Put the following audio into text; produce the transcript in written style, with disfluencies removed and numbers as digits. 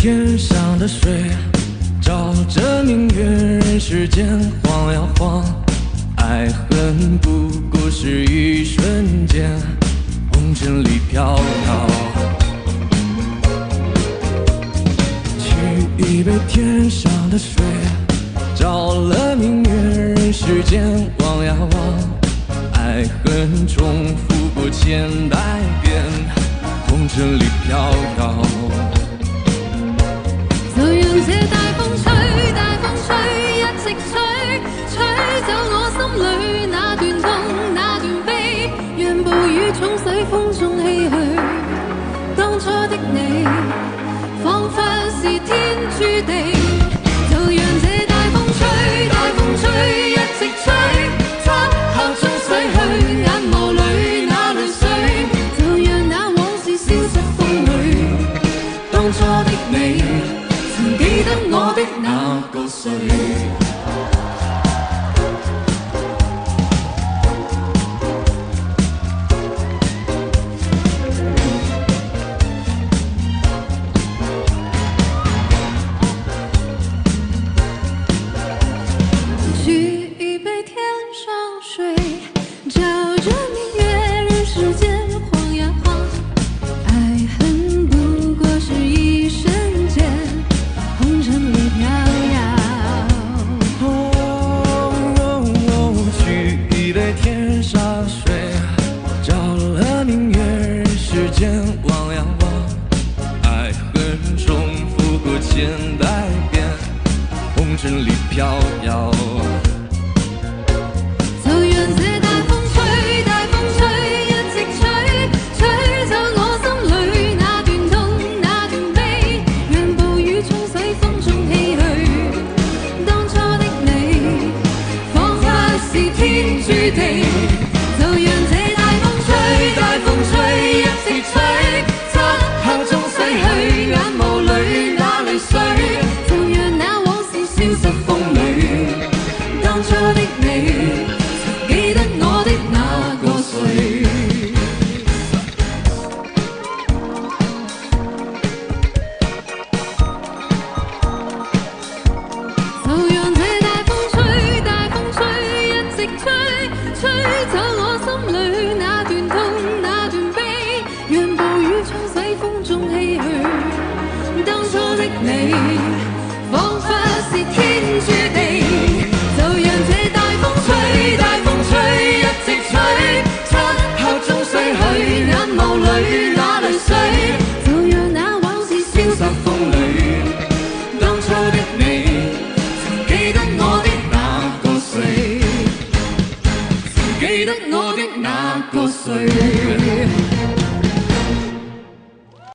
天上的水，照着明月，人世间晃呀晃。爱恨不过是一瞬间，红尘里飘摇。沏一杯天上的水，照了明月，人世间望呀望。爱恨重复过千代遍，红尘里飘摇。就讓這大風吹，大風吹，一直吹，吹走我心裏那段痛，那段悲，讓暴雨沖洗風中唏噓。當初的你，彷彿是天注定。就讓這大風吹，大風吹，一直吹，漆黑中洗去眼眸裏那淚水，就讓那往事消失風裏。當初的你，曾記得我的那個誰？沏一杯天上水，照着明月，人世間晃呀晃。愛恨不過是一瞬間，紅塵裏飄搖。沏一杯天上水，照了明月，人世間望呀望。愛恨重複過千代遍，紅塵裏飄搖。就讓這大風吹，大風吹，一直吹，吹走我心裏那段痛，那段悲，讓暴雨沖洗風中唏噓。當初的你，彷彿是天注定。就讓這大風吹，大風吹，一直吹，漆黑中洗去眼眸裏那淚水，就讓那往事消失風裏。當初的你，曾記得我的那個誰？就讓這大風吹，大風吹，一直吹，吹走我心裏那段痛，那段悲，讓暴雨沖洗風中唏噓。當初的你，彷彿是天注定。就讓這大風吹，大風吹，一直吹，漆黑中洗去眼眸裏那淚水，就讓那往事消失風裏。當初的你，曾記得我的那個誰？曾記得我的那個誰？